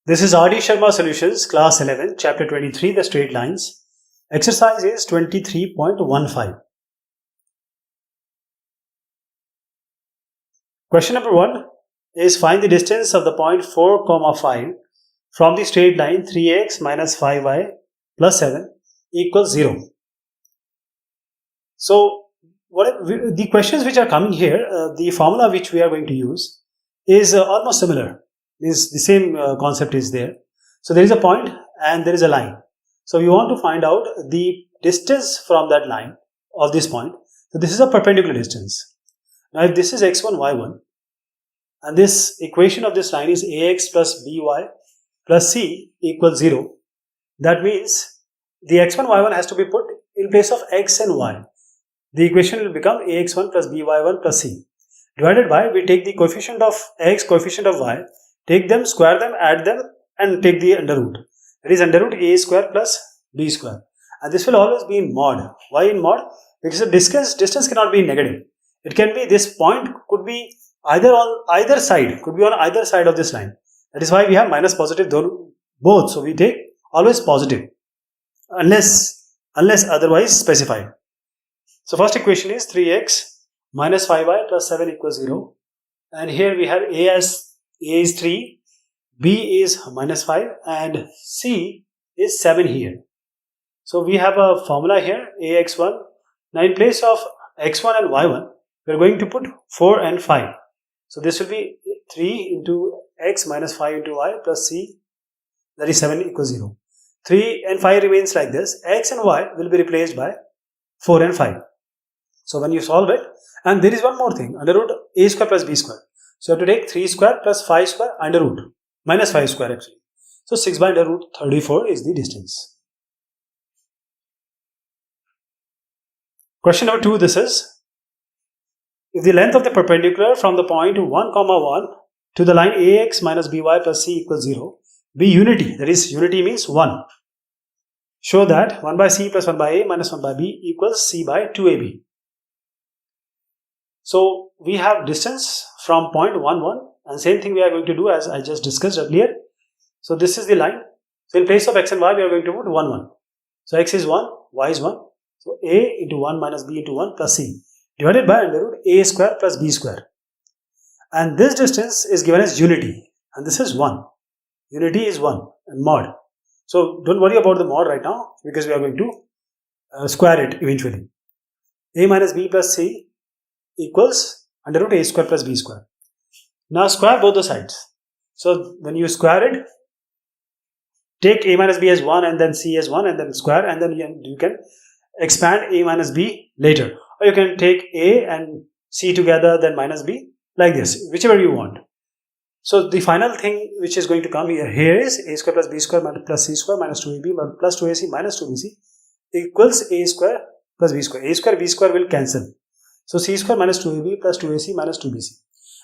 This is R.D. Sharma Solutions, Class 11, Chapter 23, the Straight Lines. Exercise is 23.15. Question number 1 is find the distance of the point 4, 5 from the straight line 3x minus 5y plus 7 equals 0. So, the questions which are coming here, the formula which we are going to use is almost similar. The same concept is there. So there is a point and there is a line. So we want to find out the distance from that line of this point. So this is a perpendicular distance. Now if this is x1, y1 and this equation of this line is ax plus by plus c equals 0, that means the x1, y1 has to be put in place of x and y. The equation will become ax1 plus by1 plus c. Divided by, we take the coefficient of x, coefficient of y, take them, square them, add them and take the under root. That is under root a square plus b square. And this will always be in mod. Why in mod? Because the distance cannot be negative. It can be, this point could be either on either side, could be on either side of this line. That is why we have minus positive both. So we take always positive unless otherwise specified. So first equation is 3x minus 5y plus 7 equals 0. And here we have a is 3, b is minus 5 and c is 7 here. So we have a formula here, ax1. Now in place of x1 and y1, we are going to put 4 and 5. So this will be 3 into x minus 5 into y plus c, that is 7 equals 0. 3 and 5 remains like this. X and y will be replaced by 4 and 5. So when you solve it, and there is one more thing, under root a square plus b square. So you have to take 3 square plus 5 square under root, minus 5 square actually. So 6 by under root 34 is the distance. Question number 2, this is, if the length of the perpendicular from the point 1, 1 to the line ax minus by plus c equals 0, be unity, that is unity means 1. Show that 1 by c plus 1 by a minus 1 by b equals c by 2ab. So we have distance from point 1, 1 and same thing we are going to do as I just discussed earlier. So this is the line. So in place of x and y we are going to put 1, 1. So x is 1, y is 1. So a into 1 minus b into 1 plus c divided by under root a square plus b square. And this distance is given as unity and this is 1. Unity is 1 and mod. So don't worry about the mod right now because we are going to square it eventually. A minus b plus c equals under root a square plus b square. Now square both the sides. So when you square it, take a minus b as 1 and then c as 1 and then square, and then you can expand a minus b later. Or you can take a and c together then minus b like this, whichever you want. So the final thing which is going to come here is a square plus b square plus c square minus 2ab plus 2ac minus 2bc equals a square plus b square. A square b square will cancel. So c square minus 2ab plus 2ac minus 2bc.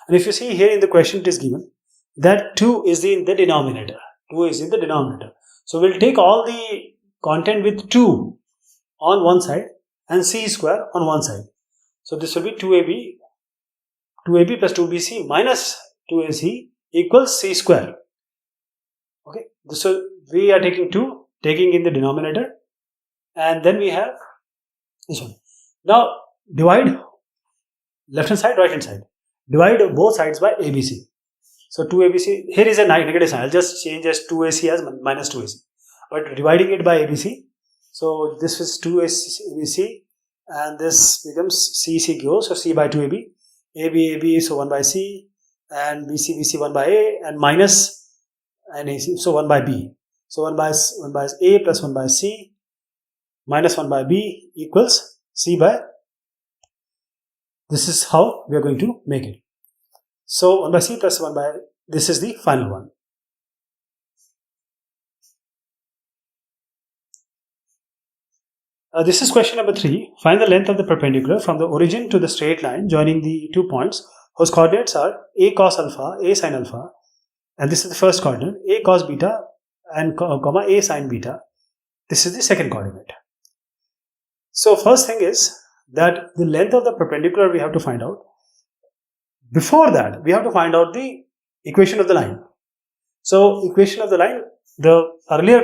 And if you see here in the question it is given that 2 is in the denominator. 2 is in the denominator. So we'll take all the content with 2 on one side and c square on one side. So this will be 2ab plus 2bc minus 2ac equals c square. Okay. So we are taking 2, taking in the denominator, and then we have this one. Now divide left hand side, right hand side. Divide both sides by ABC. So 2ABC, here is a negative sign. I'll just change as 2AC as minus 2AC. But dividing it by ABC, so this is 2AC and this becomes CC goes, so C by 2AB. AB, so 1 by C, and BC, 1 by A, and minus and AC, so 1 by B. So 1 by A plus 1 by C minus 1 by B equals C by. This is how we are going to make it. So 1 by c plus 1 by, this is the final one. This is question number 3. Find the length of the perpendicular from the origin to the straight line joining the 2 points whose coordinates are a cos alpha, a sin alpha, and this is the first coordinate, a cos beta and comma a sin beta. This is the second coordinate. So first thing is that the length of the perpendicular we have to find out. Before that, we have to find out the equation of the line. So equation of the line, the earlier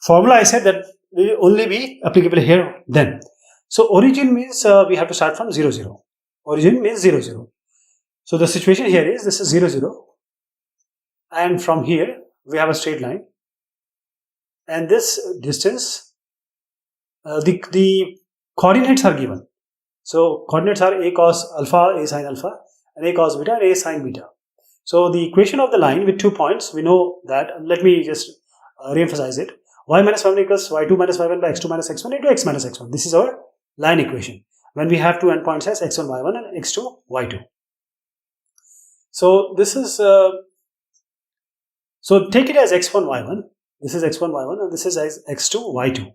formula I said that will only be applicable here then. So origin means we have to start from 0, 0. Origin means 0, 0. So the situation here is this is 0, 0. And from here we have a straight line. And this distance, the coordinates are given. So coordinates are a cos alpha, a sin alpha, and a cos beta, and a sin beta. So the equation of the line with 2 points, we know that, let me just re-emphasize it. Y minus y1 equals y2 minus y1 by x2 minus x1 into x minus x1. This is our line equation when we have two endpoints as x1 y1 and x2 y2. So this is, so take it as x1 y1. This is x1 y1 and this is as x2 y2.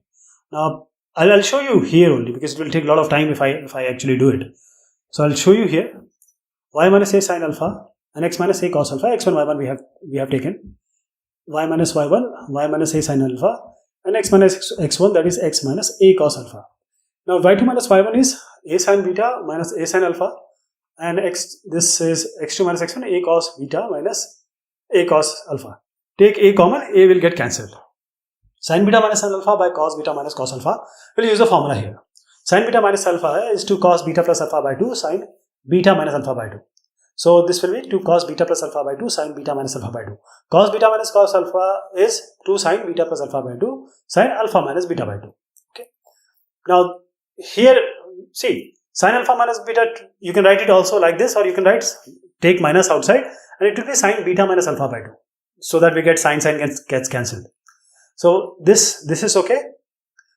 Now I'll show you here only because it will take a lot of time if I actually do it. So I'll show you here y minus a sin alpha and x minus a cos alpha. X1 y1 we have taken. Y minus y1, y minus a sin alpha, and x minus x1, that is x minus a cos alpha. Now y2 minus y1 is a sin beta minus a sin alpha, and this is x2 minus x1, a cos beta minus a cos alpha. Take a common, a will get cancelled. Sin beta minus sin alpha by cos beta minus cos alpha. We'll use the formula here. Sin beta minus alpha is 2 cos beta plus alpha by 2 sin beta minus alpha by 2. So this will be 2 cos beta plus alpha by 2 sin beta minus alpha by 2. Cos beta minus cos alpha is 2 sin beta plus alpha by 2 sin alpha minus beta by 2. Okay. Now here, see, sin alpha minus beta, you can write it also like this, or you can take minus outside and it will be sin beta minus alpha by 2. So that we get sin gets cancelled. So this is okay.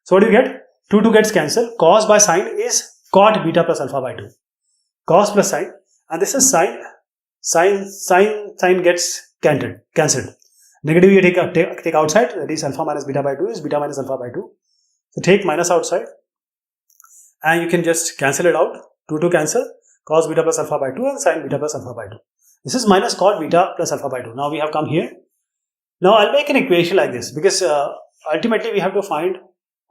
So what do you get? 2 gets cancelled. Cos by sin is cot beta plus alpha by 2. Cos plus sin. And this is sin gets cancelled. Negative you take outside, that is alpha minus beta by 2 is beta minus alpha by 2. So take minus outside and you can just cancel it out. 2 cancel, cos beta plus alpha by 2 and sin beta plus alpha by 2. This is minus cot beta plus alpha by 2. Now we have come here. Now I'll make an equation like this because ultimately we have to find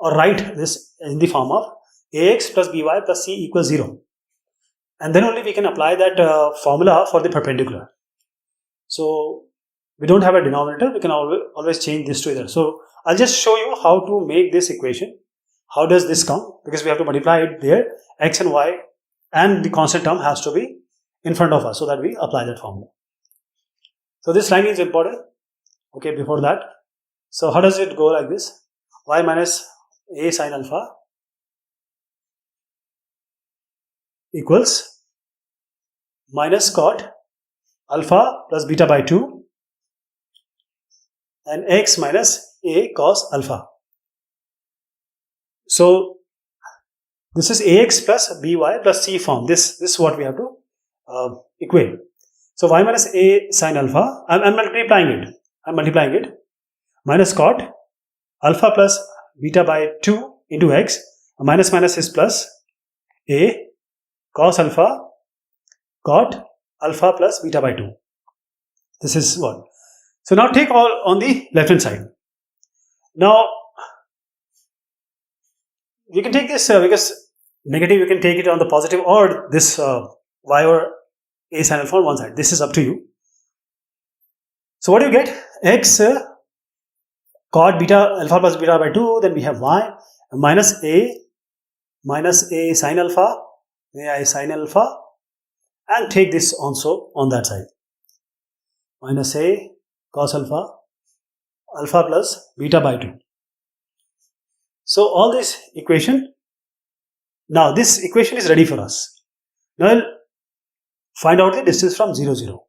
or write this in the form of ax plus by plus c equals 0. And then only we can apply that formula for the perpendicular. So we don't have a denominator, we can always change this to either. So I'll just show you how to make this equation. How does this come? Because we have to multiply it there, x and y, and the constant term has to be in front of us so that we apply that formula. So this line is important. Okay, before that. So how does it go like this? Y minus a sin alpha equals minus cot alpha plus beta by 2 and x minus a cos alpha. So this is ax plus by plus c form. This is what we have to equate. So y minus a sin alpha, I'm multiplying it, minus cot alpha plus beta by 2 into x, minus is plus a cos alpha cot alpha plus beta by 2. This is what. So now take all on the left hand side. Now you can take this because negative you can take it on the positive or this y or a sin alpha on one side. This is up to you. So what do you get? X cot beta alpha plus beta by 2, then we have y minus a sin alpha, and take this also on that side. Minus a cos alpha plus beta by 2. So all this equation, now this equation is ready for us. Now we'll find out the distance from 0, 0.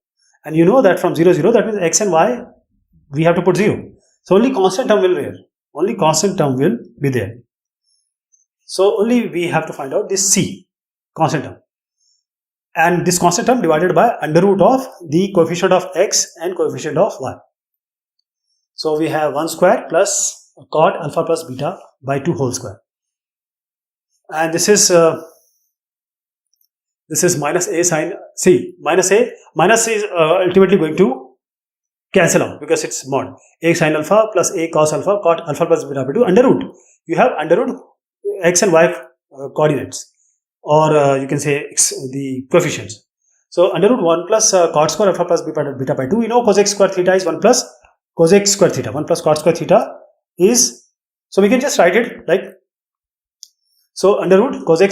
And you know that from 0, 0, that means x and y, we have to put 0. So only constant term will be there. Only constant term will be there. So only we have to find out this c, constant term. And this constant term divided by under root of the coefficient of x and coefficient of y. So we have 1 square plus cot alpha plus beta by 2 whole square. And this is minus a sin c. Minus is ultimately going to cancel out because it's mod. A sin alpha plus a cos alpha cot alpha plus beta by 2 under root. You have under root x and y coordinates, or you can say the coefficients. So under root 1 plus cot square alpha plus beta by 2. We know cosec square theta is 1 plus cosec square theta. 1 plus cot square theta is, so we can just write it like, so under root cosec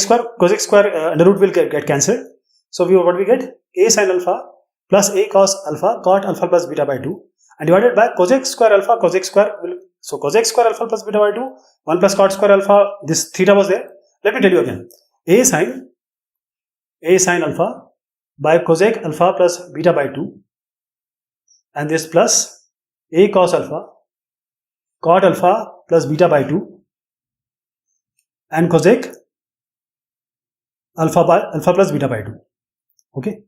square under root will get cancelled. So what we get? A sin alpha plus A cos alpha cot alpha plus beta by 2 and divided by cosec square alpha, cosec square will, so cosec square alpha plus beta by 2, 1 plus cot square alpha, this theta was there. Let me tell you again. A sin alpha by cosec alpha plus beta by 2 and this plus A cos alpha cot alpha plus beta by 2 and cosec alpha plus beta by 2. Okay.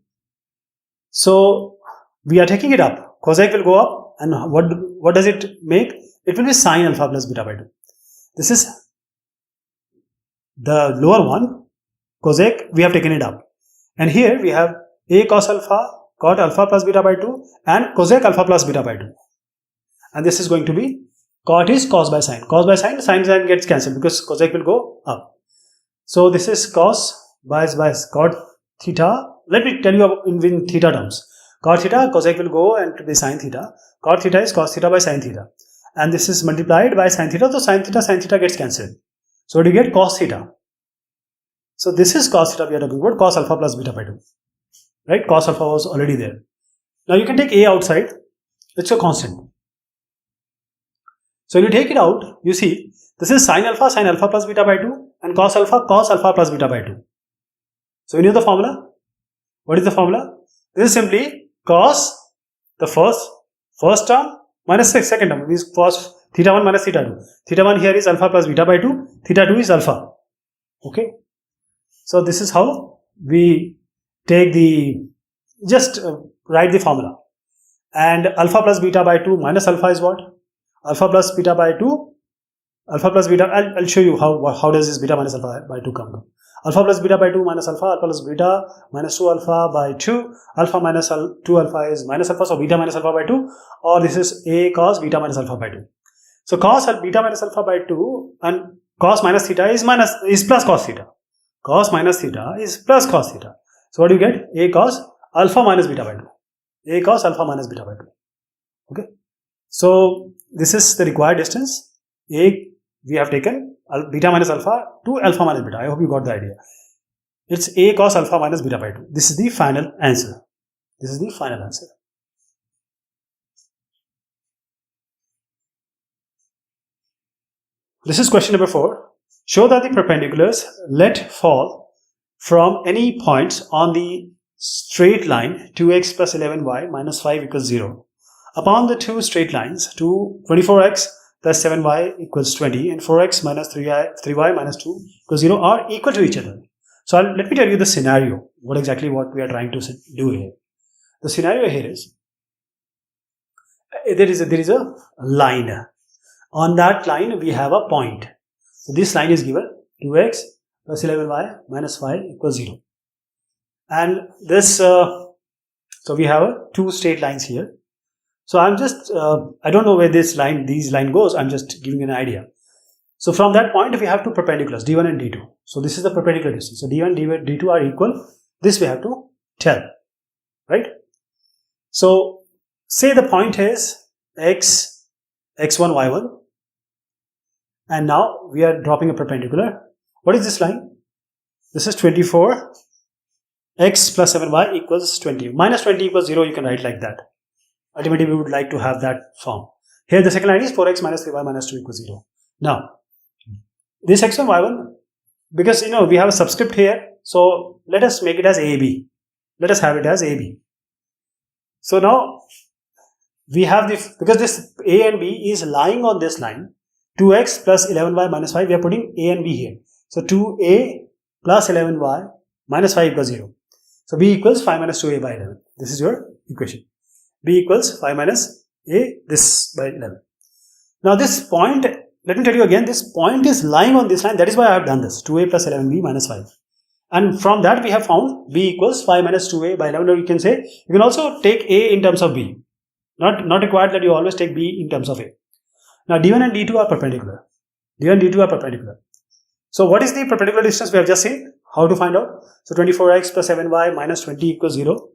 So we are taking it up. Cosec will go up and what does it make? It will be sin alpha plus beta by 2. This is the lower one. Cosec, we have taken it up. And here we have A cos alpha cot alpha plus beta by 2 and cosec alpha plus beta by 2. And this is going to be, cot is cos by sin. Cos by sin, sin gets cancelled because cosec will go up. So this is cos by cot theta. Let me tell you in theta terms. Cot theta, cosec will go and to be sin theta. Cot theta is cos theta by sin theta. And this is multiplied by sin theta. So sin theta gets cancelled. So what do you get? Cos theta. So this is cos theta we are talking about, cos alpha plus beta by 2. Right? Cos alpha was already there. Now you can take A outside. It's a constant. So when you take it out, you see this is sin alpha plus beta by 2 and cos alpha plus beta by 2. So you know the formula? What is the formula? This is simply cos the first term minus the second term. This is cos theta 1 minus theta 2. Theta 1 here is alpha plus beta by 2. Theta 2 is alpha. Okay. So this is how we take just write the formula. And alpha plus beta by 2 minus alpha is what? Alpha plus beta by 2. Alpha plus beta, I'll show you how does this beta minus alpha by 2 come. Alpha plus beta by 2 minus alpha plus beta minus 2 alpha by 2. Alpha minus 2 alpha is minus alpha, so beta minus alpha by 2. Or this is A cos beta minus alpha by 2. So cos beta minus alpha by 2 and cos minus theta is plus cos theta. Cos minus theta is plus cos theta. So what do you get? A cos alpha minus beta by 2. A cos alpha minus beta by 2. Okay. So this is the required distance. A we have taken beta minus alpha to alpha minus beta. I hope you got the idea. It's A cos alpha minus beta by 2. This is the final answer. This is the final answer. This is question number 4. Show that the perpendiculars let fall from any points on the straight line 2x plus 11y minus 5 equals 0 upon the two straight lines 24x plus 7y equals 20 and 4x minus 3y minus 2 equals 0 are equal to each other. So let me tell you the scenario, what we are trying to do here. The scenario here is, there is a line. On that line we have a point. So this line is given 2x plus 11y minus 5 equals 0. And this, so we have two straight lines here. So I'm just, I don't know where these line goes. I'm just giving an idea. So from that point, we have two perpendiculars, D1 and D2. So this is the perpendicular distance. So D1 and D2 are equal. This we have to tell, right? So say the point is x1, y1. And now we are dropping a perpendicular. What is this line? This is 24. X plus 7y equals 20. Minus 20 equals 0. You can write like that. Ultimately, we would like to have that form. Here the second line is 4x minus 3y minus 2 equals 0. Now, this x1, y1, because we have a subscript here, so let us make it as AB. Let us have it as AB. So now, we have because this A and B is lying on this line, 2x plus 11y minus 5, we are putting A and B here. So 2a plus 11y minus 5 equals 0. So B equals 5 minus 2a by 11. This is your equation. B equals 5 minus a, this by 11. Now this point, let me tell you again, this point is lying on this line. That is why I have done this. 2a plus 11b minus 5. And from that we have found b equals 5 minus 2a by 11. Or you can say, you can also take a in terms of b. Not required that you always take b in terms of a. Now D1 and D2 are perpendicular. D1 and D2 are perpendicular. So what is the perpendicular distance we have just seen? How to find out? So 24x plus 7y minus 20 equals 0.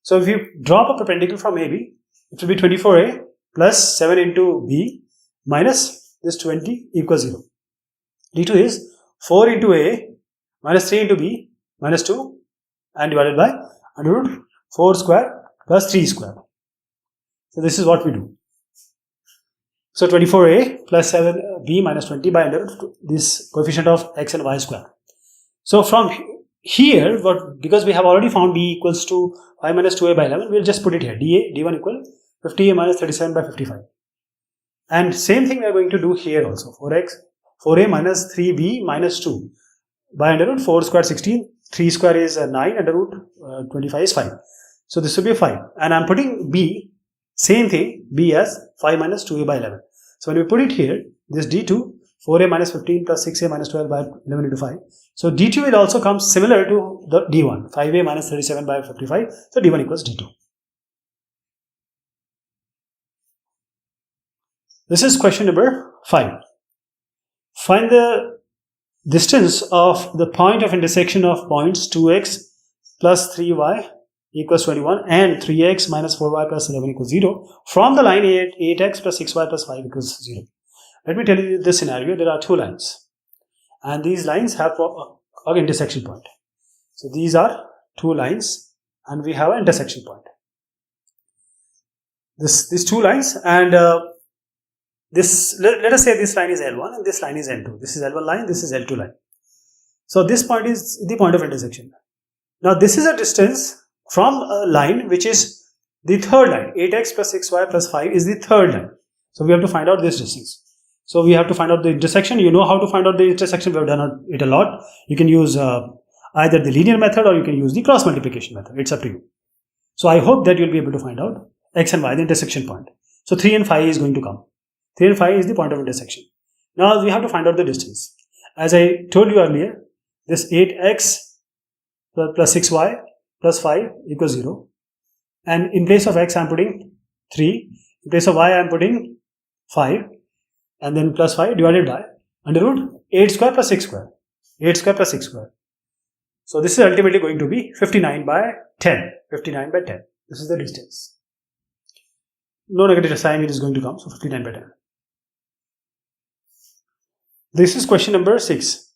So if you drop a perpendicular from AB, it will be 24a plus 7 into b minus this 20 equals 0. D2 is 4 into a minus 3 into b minus 2 and divided by under root 4 square plus 3 square. So this is what we do. So 24a plus 7b minus 20 by under root this coefficient of x and y square. So from here, because we have already found b equals to 5 minus 2a by 11, we'll just put it here. d1 equal 50a minus 37 by 55. And same thing we are going to do here also. 4a minus 3b minus 2 by under root 4 square 16. 3 square is 9, under root 25 is 5. So this will be 5. And I'm putting b, same thing, b as 5 minus 2a by 11. So when we put it here, this d2, 4a minus 15 plus 6a minus 12 by 11 into 5. So d2 will also come similar to the d1, 5a minus 37 by 55. So d1 equals d2. This is question number 5. Find the distance of the point of intersection of points 2x plus 3y equals 21 and 3x minus 4y plus 11 equals 0 from the line 8x plus 6y plus 5 equals 0. Let me tell you this scenario. There are two lines and these lines have an intersection point. So these are two lines and we have an intersection point. These two lines and let us say this line is L1 and this line is L2. This is L1 line, this is L2 line. So this point is the point of intersection. Now this is a distance from a line which is the third line. 8x plus 6y plus 5 is the third line. So we have to find out this distance. So we have to find out the intersection. You know how to find out the intersection. We have done it a lot. You can use either the linear method or you can use the cross multiplication method. It's up to you. So I hope that you'll be able to find out x and y, the intersection point. So 3 and 5 is going to come. 3 and 5 is the point of intersection. Now we have to find out the distance. As I told you earlier, this 8x plus 6y plus 5 equals 0. And in place of x I am putting 3. In place of y I am putting 5. And then plus 5 divided by under root 8 square plus 6 square. 8 square plus 6 square. So this is ultimately going to be 59 by 10. 59 by 10. This is the distance. No negative sign it is going to come. So 59 by 10. This is question number 6.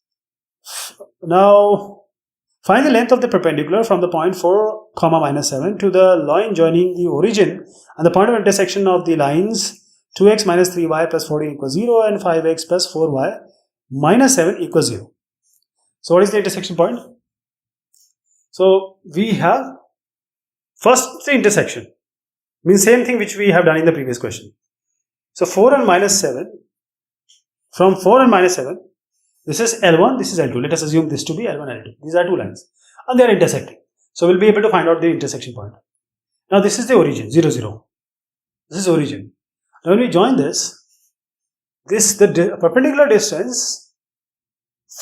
Now find the length of the perpendicular from the point 4, minus 7 to the line joining the origin and the point of intersection of the lines 2x minus 3y plus 14 equals 0 and 5x plus 4y minus 7 equals 0. So what is the intersection point? So we have first the intersection. Means same thing which we have done in the previous question. So 4 and minus 7. From 4 and minus 7. This is L1, this is L2. Let us assume this to be L1 and L2. These are two lines. And they are intersecting. So we'll be able to find out the intersection point. Now this is the origin, 0, 0. This is origin. Now when we join the perpendicular distance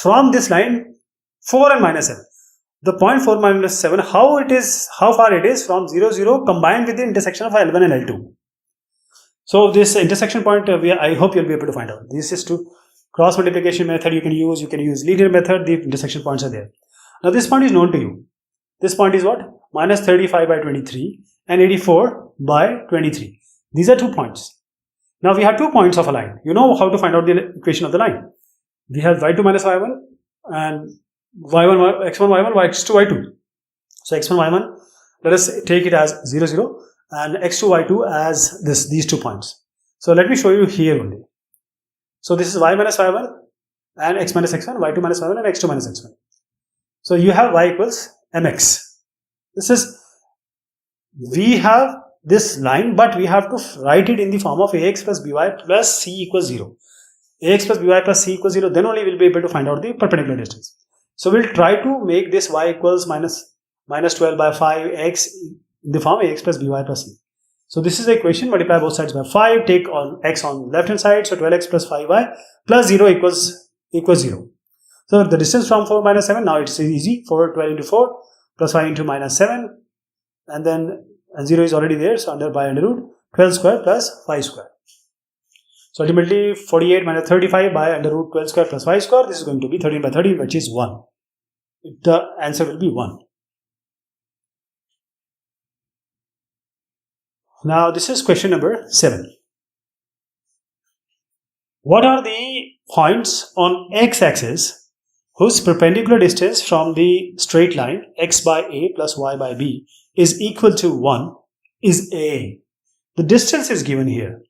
from this line 4 and minus 7. The point 4 minus 7, how far it is from 0, 0 combined with the intersection of L1 and L2. So this intersection point, I hope you'll be able to find out. This is to cross multiplication method you can use linear method, the intersection points are there. Now this point is known to you. This point is what? Minus 35 by 23 and 84 by 23. These are 2 points. Now we have 2 points of a line. You know how to find out the equation of the line. We have y2 minus y1 and y1, x1, y1, x2, y2. So x1, y1, let us take it as 0, 0 and x2, y2 as these 2 points. So let me show you here only. So this is y minus y1 and x minus x1, y2 minus y1 and x2 minus x1. So you have y equals mx. We have this line, but we have to write it in the form of ax plus by plus c equals 0. Ax plus by plus c equals 0, then only we'll be able to find out the perpendicular distance. So we'll try to make this y equals minus 12 by 5x in the form ax plus by plus c. So this is the equation, multiply both sides by 5, take on x on left hand side, so 12x plus 5y plus 0 equals 0. So the distance from 4 minus 7, now it's easy, 12 into 4 plus 5 into minus 7 and then 0 is already there, so by under root 12 square plus 5 square. So ultimately 48 minus 35 by under root 12 square plus 5 square, this is going to be 13 by 13 which is 1. the answer will be 1. Now this is question number 7. What are the points on x-axis whose perpendicular distance from the straight line x by a plus y by b is equal to 1 is a? The distance is given here.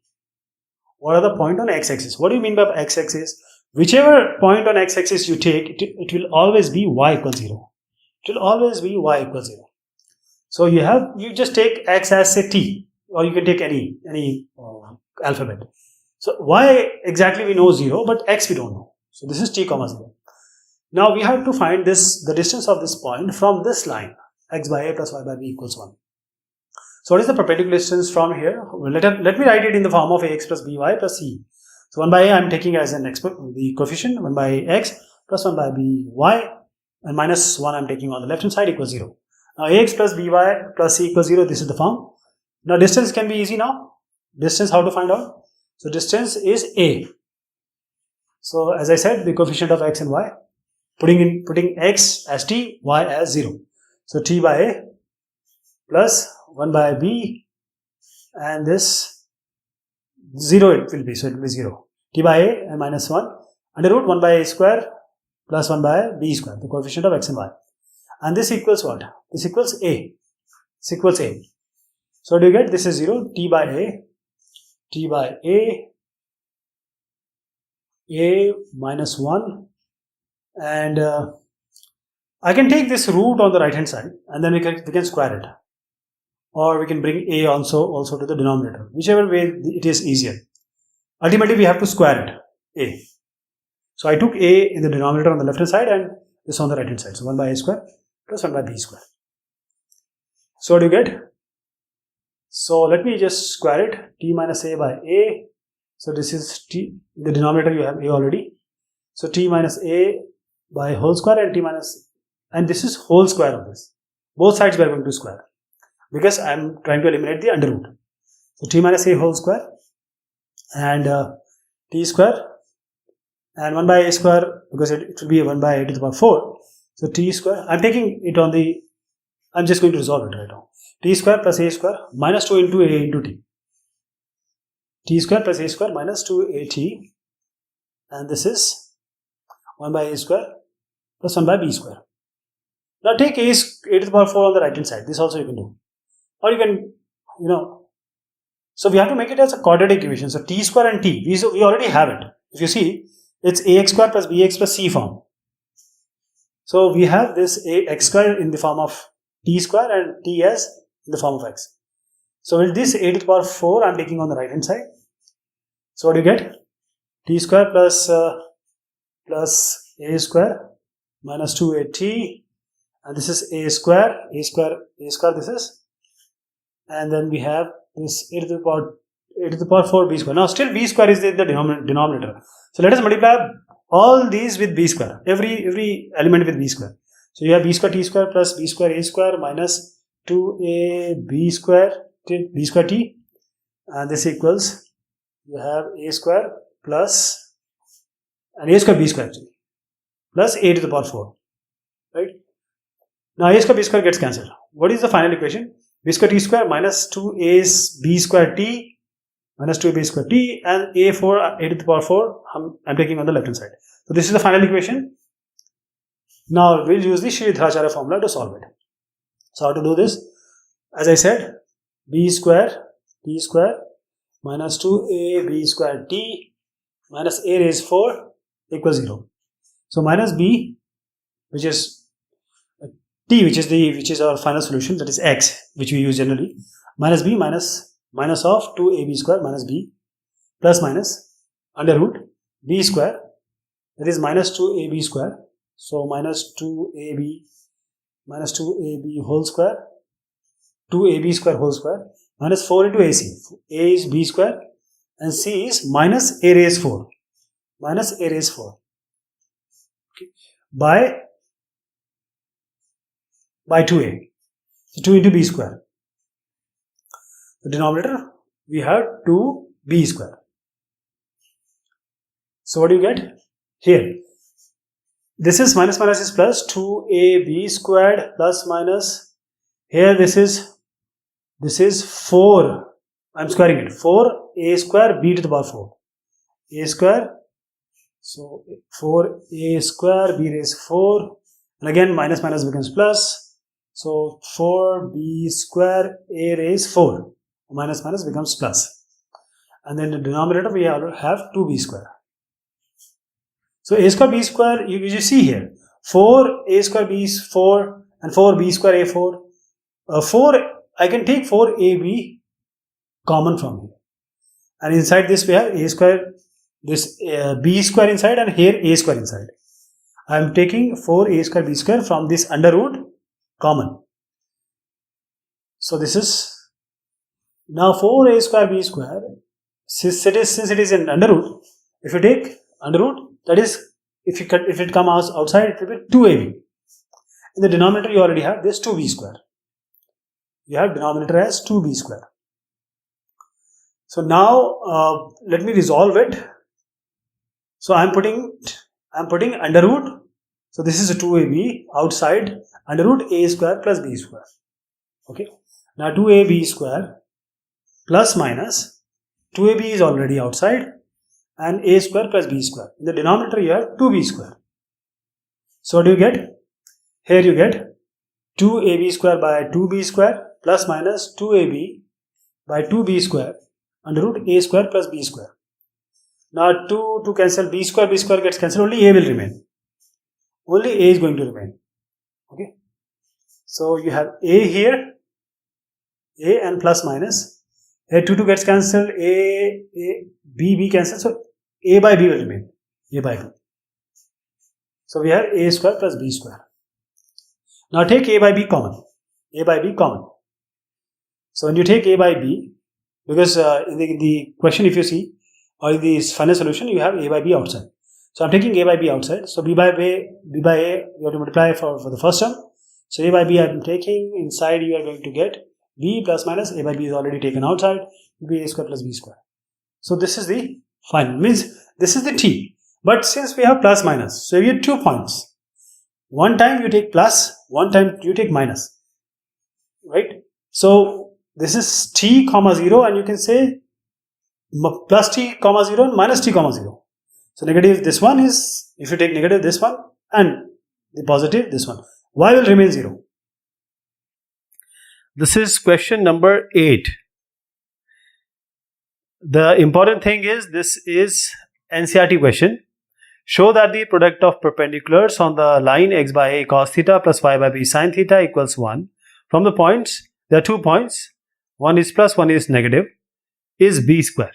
What are the points on x-axis? What do you mean by x-axis? Whichever point on x-axis you take, it will always be y equals 0. It will always be y equals 0. So you just take x as say t, or you can take any alphabet. So y exactly we know 0, but x we don't know. So this is t comma 0. Now we have to find the distance of this point from this line, x by a plus y by b equals 1. So what is the perpendicular distance from here? Well, let me write it in the form of ax plus by plus c. So 1 by a I am taking as the coefficient, 1 by x plus 1 by by, and minus 1 I am taking on the left hand side equals 0. Now ax plus by plus c equals 0, this is the form. Now distance can be easy now. Distance, how to find out? So distance is a. So as I said, the coefficient of x and y, putting x as t, y as 0. So t by a plus 1 by b, and this 0 it will be, so it will be 0. T by a and minus 1 under root 1 by a square plus 1 by b square, the coefficient of x and y. And this equals what? This equals a. This equals a. So do you get? This is 0. T by a minus 1, and I can take this root on the right hand side, and then we can square it, or we can bring a also to the denominator, whichever way it is easier. Ultimately we have to square it, a. So I took a in the denominator on the left hand side and this on the right hand side. So 1 by a square plus 1 by b square. So what do you get? So let me just square it. T minus a by a. So this is t, in the denominator you have a already. So t minus a by whole square and t minus, and this is whole square of this. Both sides we are going to square, because I am trying to eliminate the under root. So t minus a whole square and t square and 1 by a square, because it will be 1 by a to the power 4. So t square, I am taking it on the, I am just going to resolve it right now. T square plus a square minus 2 into a into t. T square plus a square minus 2at, and this is 1 by a square plus 1 by b square. Now take a to the power 4 on the right hand side. This also you can do. Or you can, so we have to make it as a quadratic equation. So t square and t, we already have it. If you see, it's ax square plus bx plus c form. So we have this ax square in the form of t square and t as in the form of x. So with this a to the power 4 I am taking on the right hand side. So what do you get? T square plus a square minus 2at, and this is a square this is, and then we have this a to the power 4 b square. Now still b square is in the denominator. So let us multiply all these with b square, every element with b square. So you have b square t square plus b square a square minus 2a b square t, and this equals, you have a square plus, and a square b square actually, plus a to the power 4, right? Now a square b square gets cancelled. What is the final equation? B square t square minus 2a b square t minus 2b square t, and a to the power 4 I'm taking on the left hand side. So this is the final equation. Now we'll use the Sridharacharya formula to solve it. So how to do this? As I said, b square t square minus 2a b square t minus a raised 4 equals 0. So minus b, which is t, which is our final solution, that is x, which we use generally, minus b minus of 2ab square minus b plus minus under root b square, that is minus 2ab square. So minus 2ab whole square, 2ab square whole square minus 4 into ac. A is b square and c is minus a raised 4. Minus a raised 4. Okay. By 2a. So 2 into b square. The denominator, we have 2b square. So what do you get? Here, this is minus minus is plus 2ab squared plus minus, here this is 4, I'm squaring it, 4a square b to the power 4, a square, so 4a square b raised 4, and again minus minus becomes plus, so 4b square a raised 4, minus minus becomes plus, and then the denominator we have 2b square. So a square b square, you see here, 4a square b is 4 and 4b square a 4. 4, I can take 4ab common from here. And inside this we have a square, this b square inside, and here a square inside. I am taking 4a square b square from this under root common. So this is now 4a square b square, since it is in under root, if you take under root, that is, if it comes outside, it will be 2ab. In the denominator, you already have this 2b square. You have denominator as 2b square. So now let me resolve it. So I am putting under root. So this is a 2ab outside under root a square plus b square. Okay. Now 2ab square plus minus 2ab is already outside, and a square plus b square. In the denominator you have 2b square. So what do you get? Here you get 2ab square by 2b square plus minus 2ab by 2b square under root a square plus b square. Now 2 to cancel, b square gets cancelled, only a will remain. Only a is going to remain. Okay. So you have a here, a and plus minus. Here 2 gets cancelled, b cancelled, so a by b will remain, a by 2. So we have a square plus b square. Now take a by b common, So when you take a by b, because in the question if you see, or in the final solution, you have a by b outside. So I'm taking a by b outside, so b by a, you have to multiply for the first term. So a by b I'm taking, inside you are going to get b plus minus, a by b is already taken outside, b a square plus b square. So this is the final, means this is the t. But since we have plus minus, so we have 2 points. One time you take plus, one time you take minus. Right? So this is t comma 0, and you can say plus t comma 0 and minus t comma 0. So negative this one is, if you take negative this one and the positive this one, y will remain 0. This is question number 8. The important thing is, this is NCERT question. Show that the product of perpendiculars on the line x by a cos theta plus y by b sin theta equals 1. From the points, there are 2 points, one is plus, one is negative, is b square.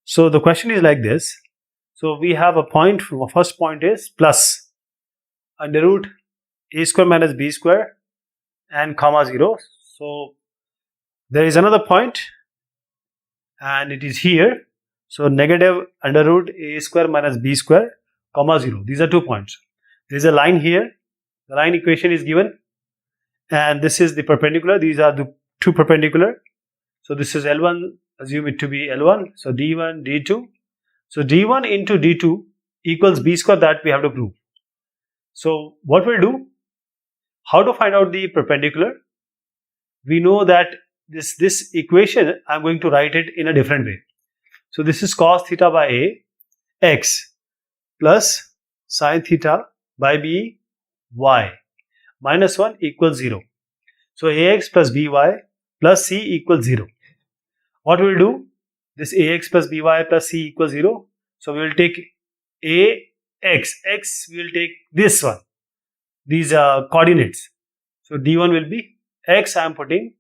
So the question is like this. So we have a point, first point is plus under root a square minus b square and comma 0. So there is another point and it is here. So negative under root a square minus b square comma 0. These are 2 points. There is a line here. The line equation is given, and this is the perpendicular. These are the 2 perpendicular. So this is L1, assume it to be L1. So D1, D2. So D1 into D2 equals b square, that we have to prove. So what we'll do, how to find out the perpendicular? We know that this equation, I'm going to write it in a different way. So this is cos theta by a x plus sin theta by b y minus 1 equals 0. So ax plus by plus c equals 0. What we will do? This ax plus by plus c equals 0. So we will take ax, we will take this one, these coordinates. So d1 will be x, I am putting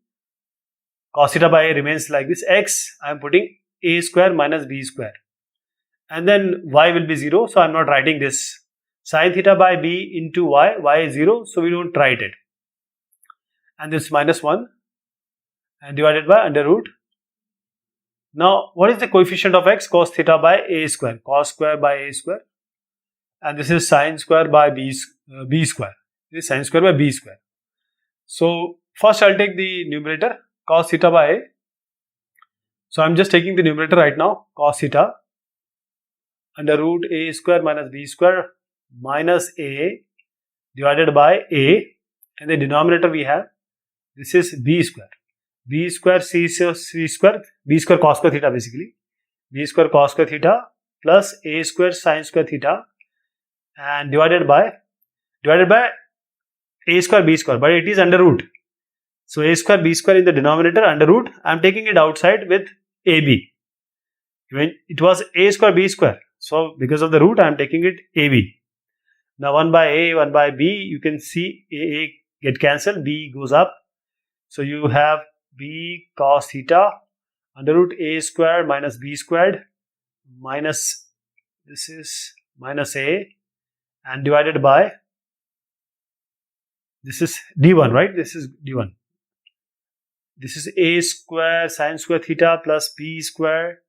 cos theta by a remains like this, x I am putting a square minus b square, and then y will be 0, so I am not writing this. Sin theta by b into y is 0, so we don't write it. And this minus 1 and divided by under root. Now what is the coefficient of x? Cos theta by a square, cos square by a square, and this is sin square by b square. This is sin square by b square. So first I'll take the numerator, cos theta by a. So I'm just taking the numerator right now, cos theta under root a square minus b square minus a divided by a, and the denominator we have, this is b square. B square c square, b square cos square theta basically, b square cos square theta plus a square sin square theta, and divided by a square b square, but it is under root. So a square b square in the denominator under root, I am taking it outside with ab. When it was a square b square, so because of the root I am taking it ab. Now 1 by a, 1 by b, you can see a get cancelled, b goes up. So you have b cos theta under root a square minus b squared minus, this is minus a, and divided by, this is d1, right? This is d1. This is a square sin square theta plus b square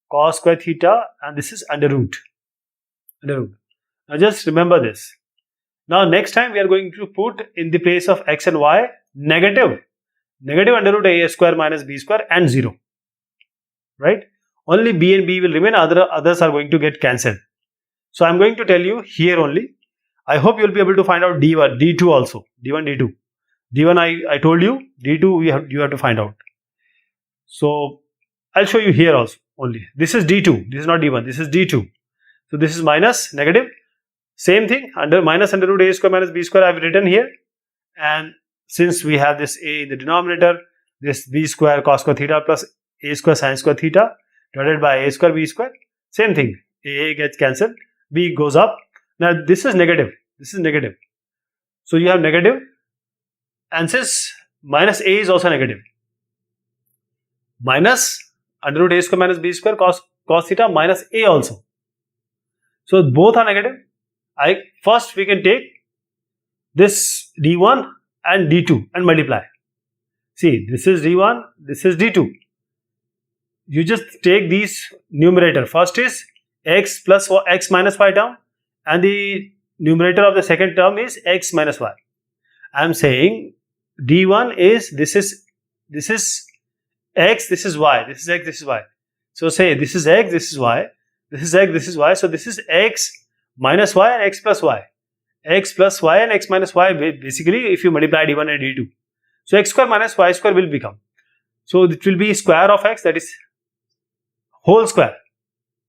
cos square theta, and this is under root. Now just remember this. Now next time we are going to put in the place of x and y negative under root a square minus b square and 0. Right? Only b and b will remain, others are going to get cancelled. So I am going to tell you here only. I hope you will be able to find out d1, d2 also. d1, d2. d1 I told you, d2 you have to find out. So I'll show you here also only. This is d2, this is not d1, this is d2. So this is minus, negative. Same thing, minus under root a square minus b square I have written here. And since we have this a in the denominator, this b square cos square theta plus a square sin square theta divided by a square b square. Same thing, a gets cancelled, b goes up. Now this is negative, So you have negative, and since minus a is also negative, minus under root a square minus b square cos theta minus a also. So both are negative. First we can take this d1 and d2 and multiply. See, this is d1, this is d2. You just take these numerator. First is x plus x minus y term, and the numerator of the second term is x minus y. I am saying d1 is, this is x, this is y, this is x, this is y. So say this is x, this is y, this is x, this is y. So this is x minus y and x plus y. X plus y and x minus y, basically if you multiply d1 and d2. So x square minus y square will become. So it will be square of x, that is whole square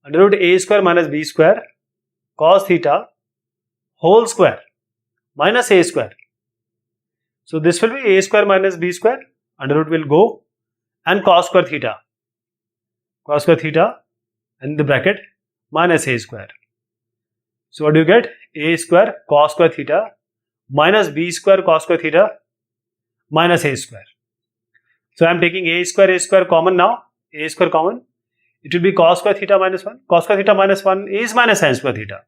under root a square minus b square cos theta whole square minus a square. So this will be a square minus b square, under root will go, and cos square theta and the bracket minus a square. So what do you get? A square cos square theta minus b square cos square theta minus a square. So I am taking a square common now. A square common. It will be cos square theta minus 1. Cos square theta minus 1 is minus sin square theta.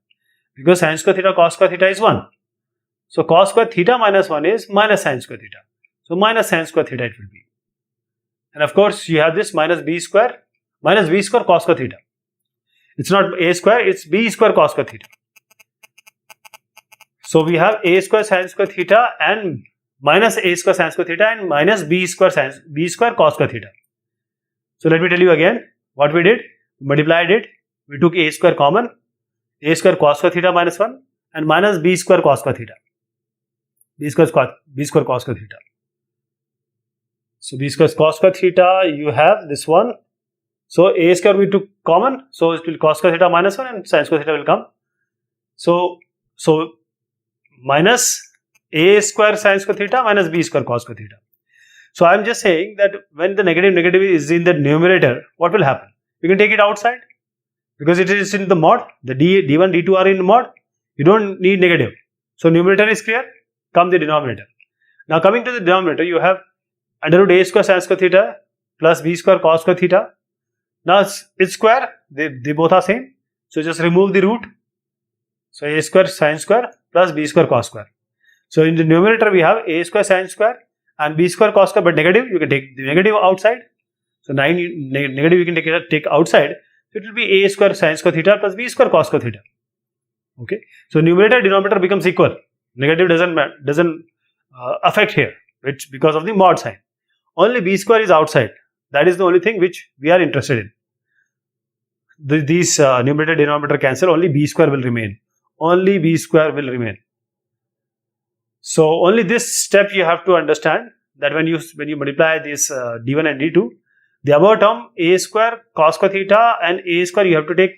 Because sin square theta cos square theta is 1. So cos square theta minus 1 is minus sin square theta. So minus sin square theta it will be. And of course you have this minus b square cos square theta. It's not a square, it's b square cos square theta. So we have a square sin square theta and minus a square sin square theta and minus b square cos square theta. So let me tell you again what we did. We multiplied it. We took a square common. A square cos square theta minus 1 and minus b square cos square theta. B square cos square theta. So b square cos square theta, you have this one. So a square we took common. So it will cos square theta minus 1 and sin square theta will come. So minus a square sin square theta minus b square cos square theta. So I am just saying that when the negative is in the numerator, what will happen? You can take it outside because it is in the mod. The d1, d2 are in the mod. You don't need negative. So numerator is clear. Come the denominator. Now coming to the denominator, you have under root a square sin square theta plus b square cos square theta. Now it's square. They both are same. So just remove the root. So a square sin square plus b square cos square. So in the numerator we have a square sin square and b square cos square, but negative you can take the negative outside. So negative you can take outside. So it will be a square sin square theta plus b square cos square theta. Okay. So numerator denominator becomes equal. Negative doesn't affect here, which because of the mod sign. Only b square is outside. That is the only thing which we are interested in. These numerator denominator cancel. Only b square will remain. only b square will remain. So only this step you have to understand, that when you multiply this d1 and d2, the above term a square cos square theta and a square you have to take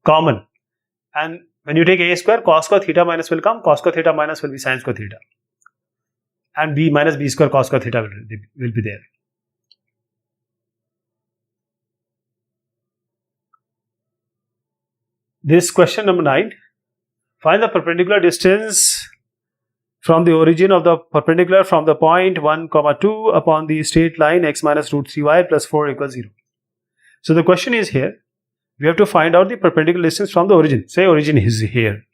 common, and when you take a square, cos square theta minus will come, cos square theta minus will be sin square theta, and b minus b square cos square theta will be there. This question number 9. Find the perpendicular distance from the origin of the perpendicular from the point 1, 2 upon the straight line x minus root 3y plus 4 equals 0. So the question is here, we have to find out the perpendicular distance from the origin. Say origin is here.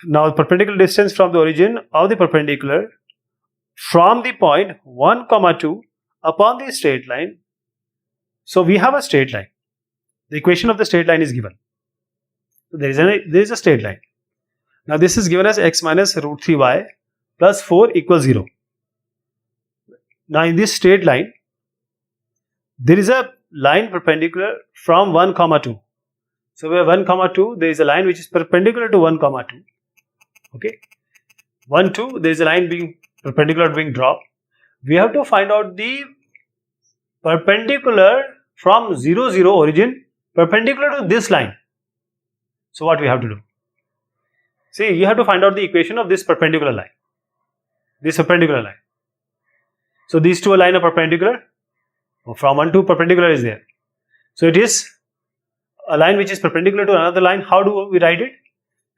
Now perpendicular distance from the origin of the perpendicular from the point 1, 2 upon the straight line. So we have a straight line. The equation of the straight line is given. So there is a straight line. Now this is given as x minus root 3y plus 4 equals 0. Now in this straight line, there is a line perpendicular from 1, 2. So where 1, 2, there is a line which is perpendicular to 1, 2. Okay. 1, 2, there is a line being perpendicular being drawn. We have to find out the perpendicular from 0, 0 origin perpendicular to this line. So what we have to do? See, you have to find out the equation of this perpendicular line. This perpendicular line. So these two lines are perpendicular. From 1 to perpendicular is there. So it is a line which is perpendicular to another line. How do we write it?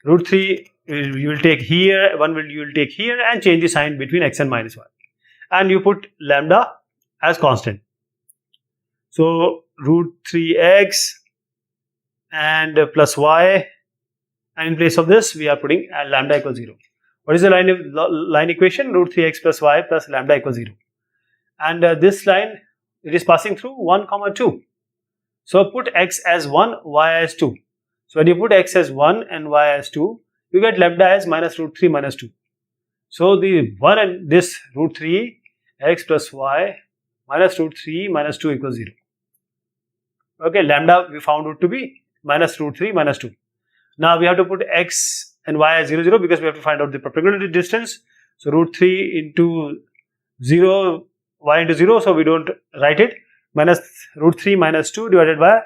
Root 3 you will take here, you will take here and change the sign between x and minus 1. And you put lambda as constant. So root 3x and plus y, and in place of this we are putting lambda equals 0. What is the line equation? Root 3x plus y plus lambda equals 0. And this line, it is passing through 1, 2. So put x as 1, y as 2. So when you put x as 1 and y as 2, you get lambda as minus root 3 minus 2. So the 1 and this root 3 x plus y minus root 3 minus 2 equals 0. Okay, lambda we found it to be minus root 3 minus 2. Now we have to put x and y as 0, 0 because we have to find out the perpendicular distance. So root 3 into 0, y into 0, so we don't write it. Minus root 3 minus 2 divided by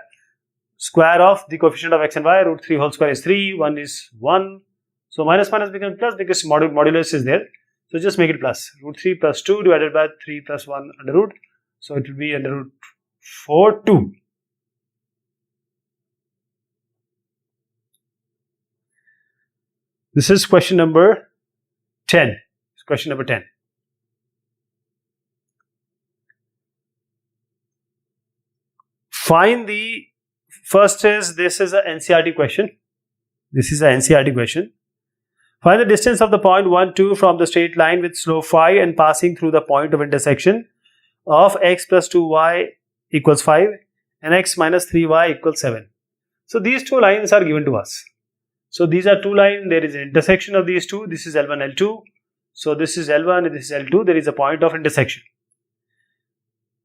square of the coefficient of x and y. Root 3 whole square is 3, 1 is 1. So minus minus becomes plus because modulus is there. So just make it plus. Root 3 plus 2 divided by 3 plus 1 under root. So it will be under root 4, 2. This is question number 10. Question number 10. Find the first is, this is an NCERT question. This is an NCERT question. Find the distance of the point 1, 2 from the straight line with slope phi and passing through the point of intersection of x plus 2y equals 5 and x minus 3y equals 7. So these two lines are given to us. So these are two lines, there is an intersection of these two. This is L1, L2. So this is L1 and this is L2. There is a point of intersection.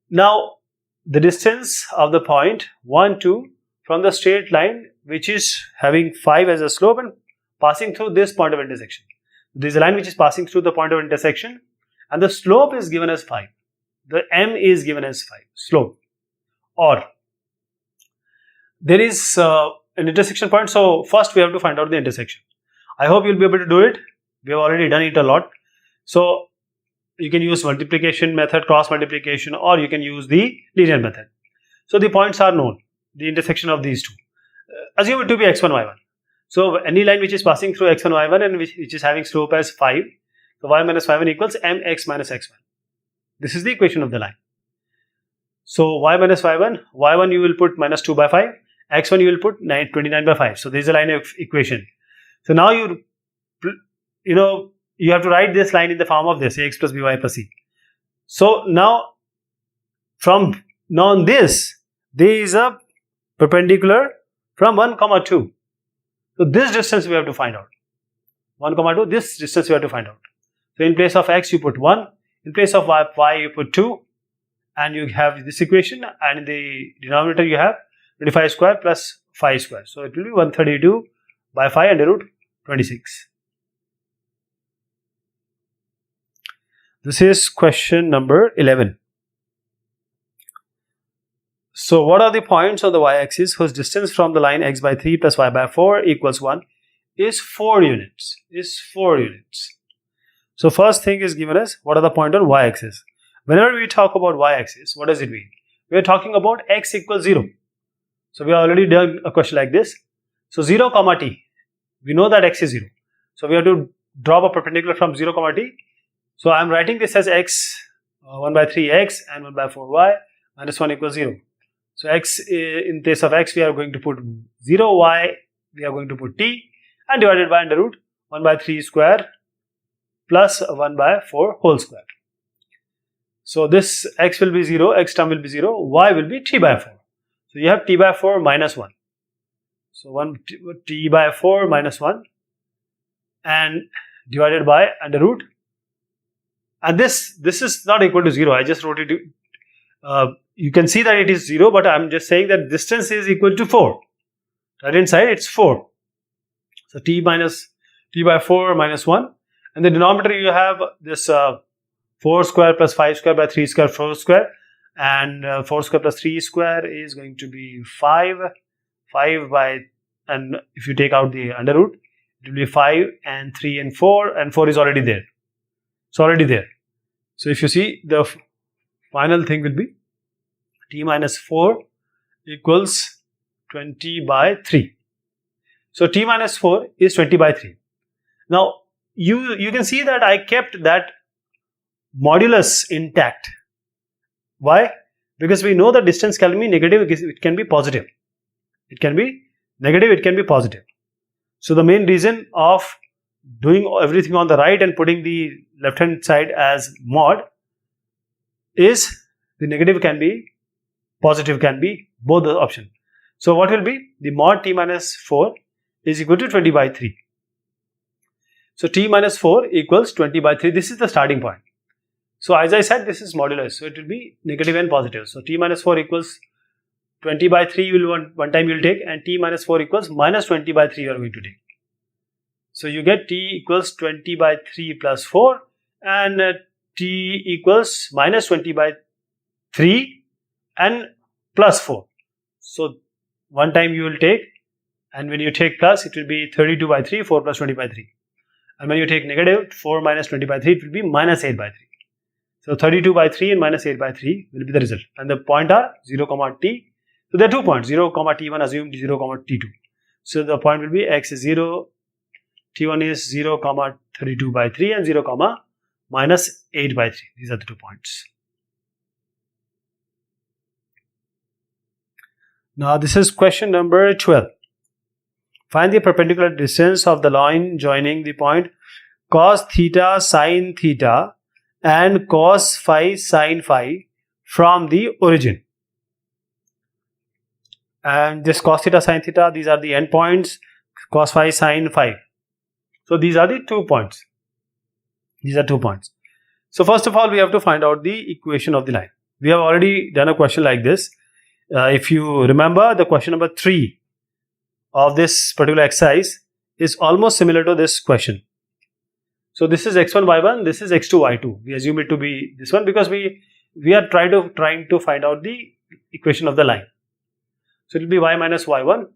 Now the distance of the point 1, 2 from the straight line which is having 5 as a slope and passing through this point of intersection. There is a line which is passing through the point of intersection and the slope is given as 5. The m is given as 5, slope. Or there is an intersection point. So first we have to find out the intersection. I hope you will be able to do it. We have already done it a lot. So you can use multiplication method, cross multiplication, or you can use the linear method. So the points are known, the intersection of these two. Assume it to be x1, y1. So any line which is passing through x1, y1 and which is having slope as 5, so y minus y1 equals mx minus x1. This is the equation of the line. So y minus y1 you will put minus 2 by 5, x1 you will put 29 by 5. So this is a line of equation. So now you have to write this line in the form of this, ax plus by plus c. So now from now on this, there is a perpendicular from 1, 2. So this distance we have to find out. 1, 2, this distance we have to find out. So in place of x you put 1, in place of y you put 2, and you have this equation, and in the denominator you have 25 square plus 5 square. So it will be 132 by 5 under root 26. This is question number 11. So what are the points on the y-axis whose distance from the line x by 3 plus y by 4 equals 1 is 4 units? So first thing is given as what are the points on y-axis. Whenever we talk about y-axis, what does it mean? We are talking about x equals 0. So we have already done a question like this. So 0 comma t, we know that x is 0. So we have to drop a perpendicular from 0 comma t. So I am writing this as x 1 by 3x and 1 by 4y minus 1 equals 0. So x, in place of x we are going to put 0, y we are going to put t, and divided by under root 1 by 3 square plus 1 by 4 whole square. So this x will be 0, x term will be 0, y will be t by 4. So you have t by 4 minus 1. So t by 4 minus 1 and divided by under root. And this is not equal to 0. I just wrote it. You can see that it is 0, but I am just saying that distance is equal to 4. Right inside it's 4. So t by 4 minus 1. And the denominator you have this 4 square plus 5 square by 3 square 4 square. And 4 square plus 3 square is going to be 5. 5 by, and if you take out the under root, it will be 5 and 3 and 4, and 4 is already there. It's already there. So if you see, the final thing will be t minus 4 equals 20 by 3. So t minus 4 is 20 by 3. Now you can see that I kept that modulus intact. Why? Because we know the distance can be negative, it can be positive. It can be negative, it can be positive. So the main reason of doing everything on the right and putting the left hand side as mod is the negative can be, positive can be, both the option. So what will be? The mod t minus 4 is equal to 20 by 3. So t minus 4 equals 20 by 3. This is the starting point. So as I said, this is modulus. So it will be negative and positive. So t minus 4 equals 20 by 3 you will one time you will take, and t minus 4 equals minus 20 by 3 you are going to take. So you get t equals 20 by 3 plus 4 and t equals minus 20 by 3 and plus 4. So one time you will take, and when you take plus it will be 32 by 3, 4 plus 20 by 3. And when you take negative, 4 minus 20 by 3, it will be minus 8 by 3. So 32 by 3 and minus 8 by 3 will be the result. And the point are 0 comma t. So there are 2 points, 0 comma t1 assumed, 0 comma t2. So the point will be x is 0, t1 is 0 comma 32 by 3 and 0 comma minus 8 by 3. These are the 2 points. Now this is question number 12. Find the perpendicular distance of the line joining the point cos theta sin theta and cos phi sin phi from the origin. And this cos theta sin theta, these are the endpoints, cos phi sin phi. So these are the 2 points. These are 2 points. So first of all, we have to find out the equation of the line. We have already done a question like this. If you remember, the question number 3 of this particular exercise is almost similar to this question. So this is x1 y1, this is x2 y2. We assume it to be this one because we are trying to find out the equation of the line. So it will be y minus y1,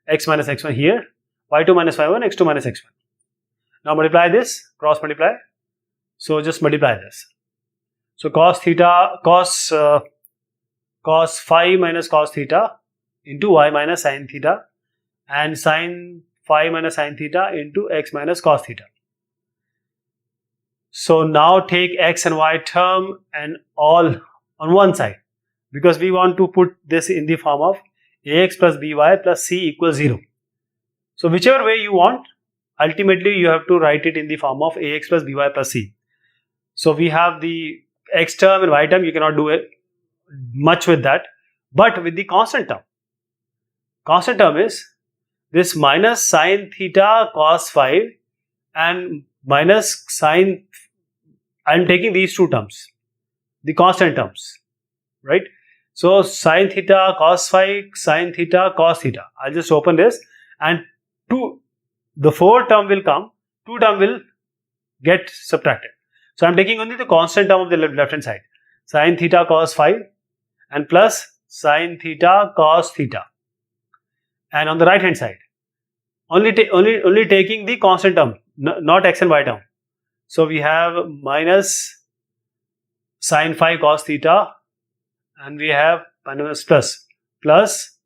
x minus x1 here, y2 minus y1, x2 minus x1. Now multiply this, cross multiply. So just multiply this. So cos theta, cos phi minus cos theta into y minus sin theta, and sin phi minus sin theta into x minus cos theta. So now take x and y term and all on one side, because we want to put this in the form of ax plus by plus c equals 0. So whichever way you want, ultimately you have to write it in the form of ax plus by plus c. So we have the x term and y term, you cannot do it much with that, but with the constant term. Constant term is this minus sin theta cos phi and minus sin, I am taking these 2 terms, the constant terms, right? So sin theta cos phi, sin theta cos theta. I'll just open this, and the 4 term will come, 2 term will get subtracted. So I am taking only the constant term of the left hand side, sin theta cos phi and plus sin theta cos theta, and on the right hand side only taking the constant term, not x and y term. So we have minus sin phi cos theta, and we have plus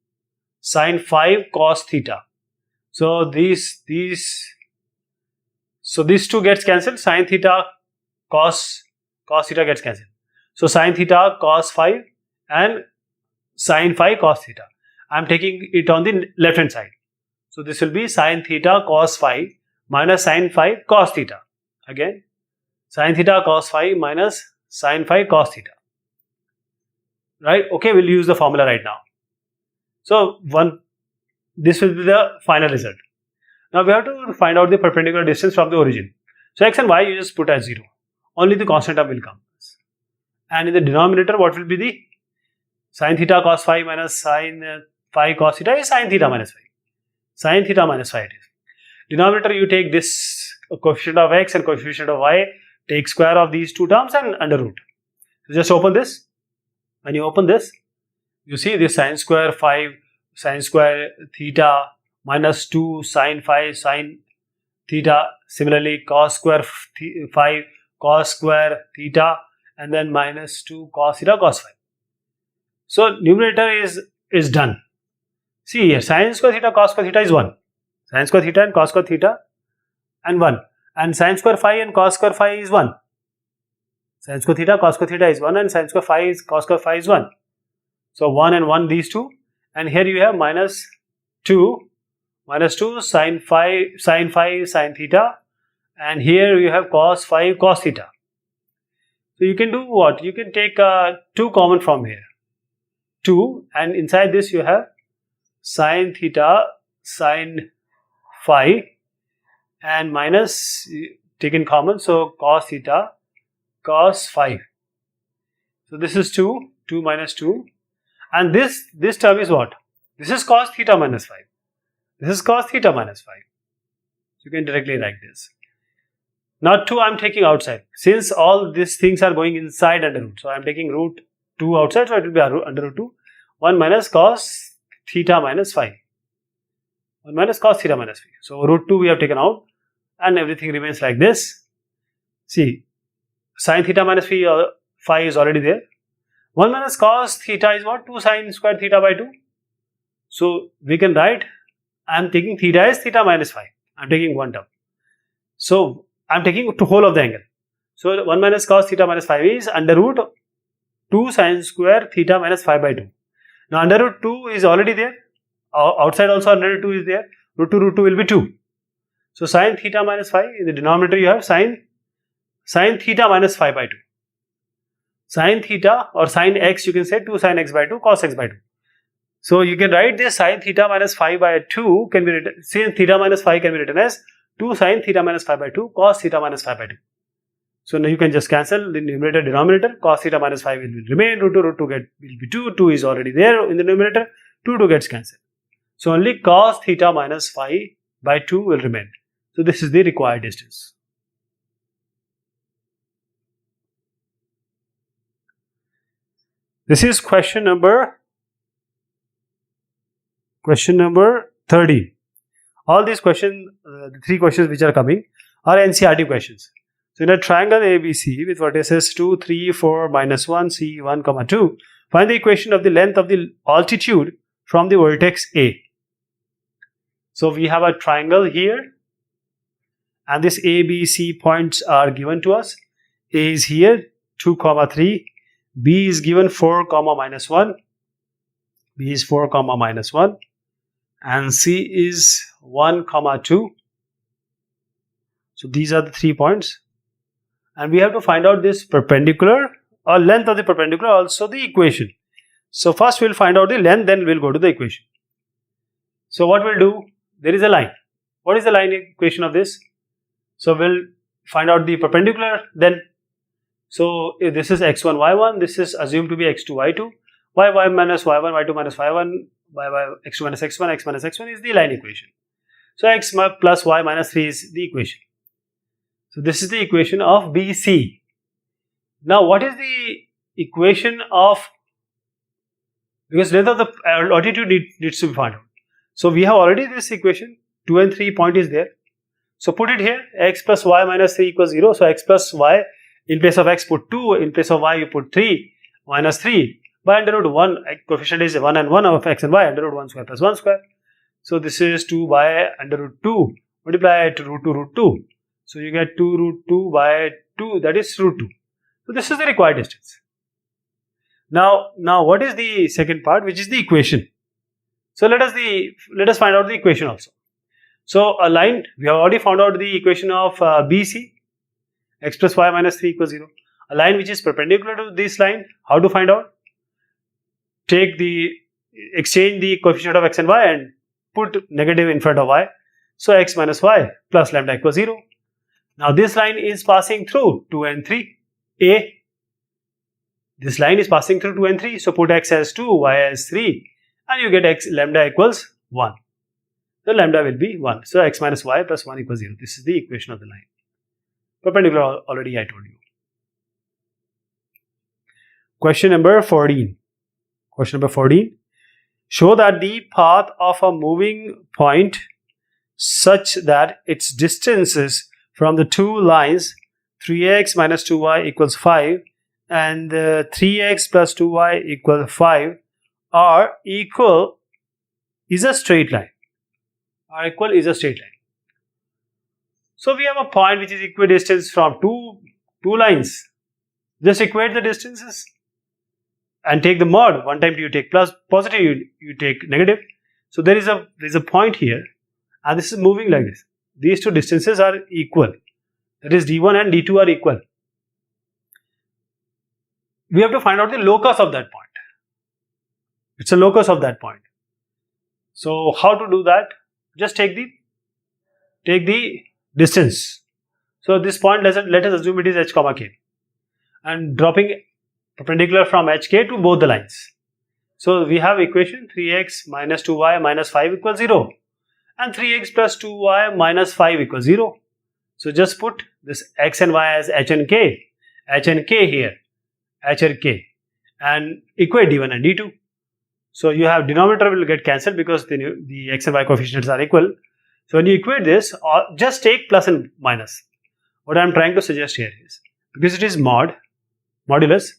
sin phi cos theta. So these two gets cancelled. Sin theta cos theta gets cancelled. So sin theta cos phi and sin phi cos theta. I am taking it on the left hand side. So this will be sin theta cos phi minus sin phi cos theta. Again, sin theta cos phi minus sin phi cos theta. Right? Okay, we'll use the formula right now. So this will be the final result. Now we have to find out the perpendicular distance from the origin. So x and y you just put as 0. Only the constant term will come. And in the denominator, what will be the sin theta cos phi minus sin phi cos theta is sin theta minus phi. Sin theta minus phi it is. Denominator, you take this coefficient of x and coefficient of y, take square of these two terms and under root. So just open this. When you open this, you see this sin square 5 sin square theta minus 2 sin phi sin theta. Similarly, cos square 5 cos square theta, and then minus 2 cos theta cos phi. So numerator is done. See here, sin square theta cos square theta is 1. Sin square theta and cos square theta and 1. And sin square phi and cos square phi is 1. Sin square theta cos square theta is 1 and sin square phi is cos square phi is 1. So 1 and 1 these two. And here you have minus 2 sin phi sin theta, and here you have cos phi cos theta. So you can do what? You can take 2 common from here. 2, and inside this you have sin theta sin phi and minus taken common, so cos theta cos phi. So this is 2 minus 2, and this term is what? This is cos theta minus phi. This is cos theta minus phi. You can directly write this. Now 2 I am taking outside. Since all these things are going inside under root, so I am taking root 2 outside, so it will be under root 2. 1 minus cos theta minus phi. 1 minus cos theta minus phi. So root 2 we have taken out, and everything remains like this. See, sin theta minus phi is already there. 1 minus cos theta is what? 2 sin square theta by 2. So we can write, I am taking theta as theta minus phi. I am taking one term. So I am taking the whole of the angle. So 1 minus cos theta minus phi is under root 2 sin square theta minus phi by 2. Now under root 2 is already there. Outside also under root 2 is there. Root 2 will be 2. So sin theta minus phi, in the denominator you have sin theta minus phi by 2. Sin theta or sin x, you can say 2 sin x by 2 cos x by 2. So you can write this sin theta minus phi by 2 can be written, sin theta minus phi can be written as 2 sin theta minus phi by 2 cos theta minus phi by 2. So now you can just cancel the numerator denominator. Cos theta minus phi will remain. Root 2 will be 2. 2 is already there in the numerator. 2 gets cancelled. So only cos theta minus phi by 2 will remain. So this is the required distance. This is question number 30. All these questions, the 3 questions which are coming, are NCERT questions. So in a triangle ABC with vertices 2, 3, 4, minus 1, C, 1, 2, find the equation of the length of the altitude from the vertex A. So we have a triangle here, and this A, B, C points are given to us. A is here, 2, 3. B is given 4, minus 1. B is 4, minus 1. And C is 1, 2. So these are the 3 points. And we have to find out this perpendicular or length of the perpendicular, also the equation. So first we will find out the length, then we will go to the equation. So what we'll do, there is a line. What is the line equation of this? So we'll find out the perpendicular then. So if this is x1, y1, this is assumed to be x2, y2, y minus y1, y2 minus y1, y x2 minus x1, x minus x1 is the line equation. So x plus y minus 3 is the equation. So this is the equation of BC. Now what is the equation of, because length of the altitude needs to be found out. So we have already this equation, 2 and 3 point is there. So put it here, x plus y minus 3 equals 0. So x plus y, in place of x put 2, in place of y you put 3, minus 3 by under root 1, coefficient is 1 and 1 of x and y, under root 1 square plus 1 square. So this is 2 by under root 2, multiply it to root 2. So you get 2 root 2 by 2, that is root 2. So this is the required distance. Now what is the second part, which is the equation? So let us find out the equation also. So a line, we have already found out the equation of BC, x plus y minus 3 equals 0. A line which is perpendicular to this line, how to find out? Exchange the coefficient of x and y and put negative in front of y. So x minus y plus lambda equals 0. Now this line is passing through 2 and 3. A. This line is passing through 2 and 3. So put x as 2, y as 3 and you get x lambda equals 1. So lambda will be 1. So x minus y plus 1 equals 0. This is the equation of the line. Perpendicular already I told you. Question number 14. Question number 14. Show that the path of a moving point such that its distances from the two lines 3x minus 2y equals 5 and 3x plus 2y equals 5 are equal is a straight line. Are equal is a straight line. So we have a point which is equidistant from two lines. Just equate the distances and take the mod. One time you take plus positive, you take negative. So there is a point here and this is moving like this. These two distances are equal. That is d1 and d2 are equal. We have to find out the locus of that point. It's a locus of that point. So how to do that? Just take the distance. So this point, let us assume it is h comma k and dropping perpendicular from hk to both the lines. So we have equation 3x minus 2y minus 5 equals 0 and 3x plus 2y minus 5 equals 0. So just put this x and y as h and k here, h and k, and equate d1 and d2. So you have denominator will get cancelled because the x and y coefficients are equal. So when you equate this, just take plus and minus. What I am trying to suggest here is, because it is modulus,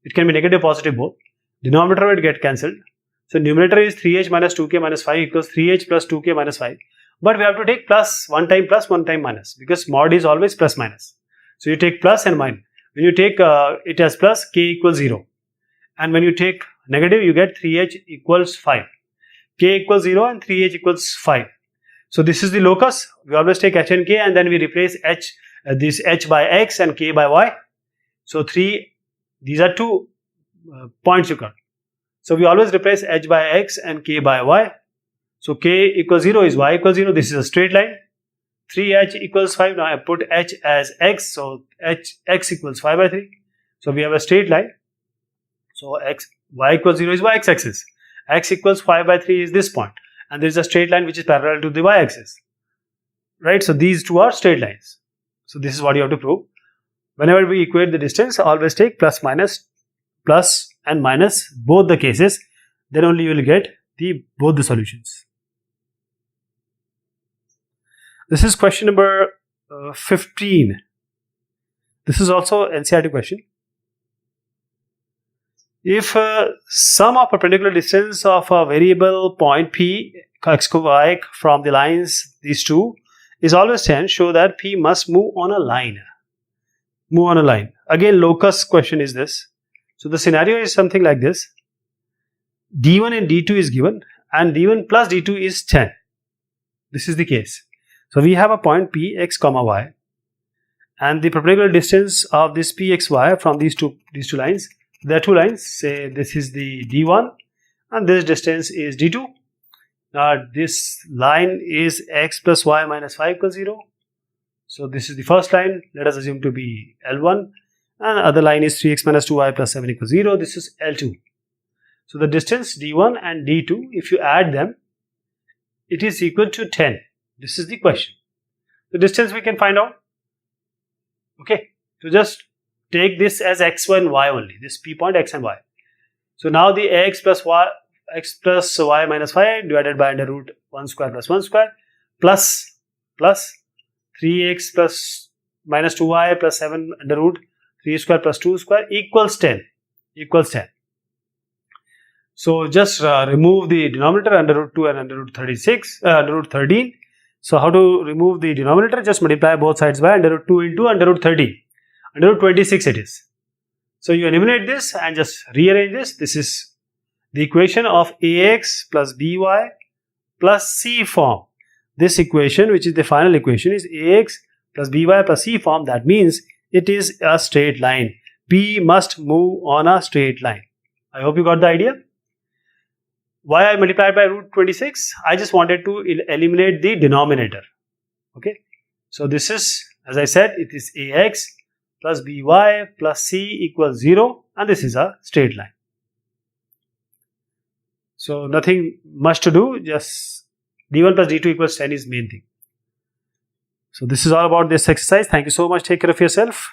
it can be negative, positive both. Denominator will get cancelled. So numerator is 3h minus 2k minus 5 equals 3h plus 2k minus 5. But we have to take plus, one time minus, because mod is always plus minus. So you take plus and minus. When you take it as plus, k equals 0. And when you take negative, you get 3h equals 5. K equals 0 and 3h equals 5. So this is the locus. We always take h and k and then we replace this h by x and k by y. So these are two points you got. So we always replace h by x and k by y. So k equals 0 is y equals 0. This is a straight line. 3h equals 5. Now I put h as x. So x equals 5 by 3. So we have a straight line. So y equals 0 is y-axis. X equals 5 by 3 is this point. And there is a straight line which is parallel to the y-axis. Right? So these two are straight lines. So this is what you have to prove. Whenever we equate the distance, always take plus and minus both the cases. Then only you will get both the solutions. This is question number 15. This is also NCERT question. If sum of perpendicular distance of a variable point P, x, y from the lines, these two, is always 10, show that P must move on a line. Move on a line. Again, locus question is this. So the scenario is something like this. D1 and D2 is given and D1 plus D2 is 10. This is the case. So we have a point P, x, comma, y. And the perpendicular distance of this P, x, y from these two lines. There are two lines. Say this is the D1 and this distance is D2. Now this line is x plus y minus 5 equals 0. So this is the first line. Let us assume to be L1. And the other line is 3x minus 2y plus 7 equals 0. This is L2. So the distance D1 and D2, if you add them, it is equal to 10. This is the question. The distance we can find out. Okay, so just take this as x and y only, this P point x and y. So now the x plus y minus 5 divided by under root 1 square plus 1 square plus 3x plus minus 2y plus 7 under root 3 square plus 2 square equals 10. So just remove the denominator, under root 2 and under root 13. So how to remove the denominator? Just multiply both sides by under root 2 into under root 13. Under root 26 it is. So you eliminate this and just rearrange this. This is the equation of ax plus by plus c form. This equation, which is the final equation, is ax plus by plus c form. That means it is a straight line. P must move on a straight line. I hope you got the idea. Why I multiplied by root 26? I just wanted to eliminate the denominator. Okay. So this is, as I said, it is ax plus by plus c equals 0, and this is a straight line. So nothing much to do, just d1 plus d2 equals 10 is main thing. So this is all about this exercise. Thank you so much. Take care of yourself.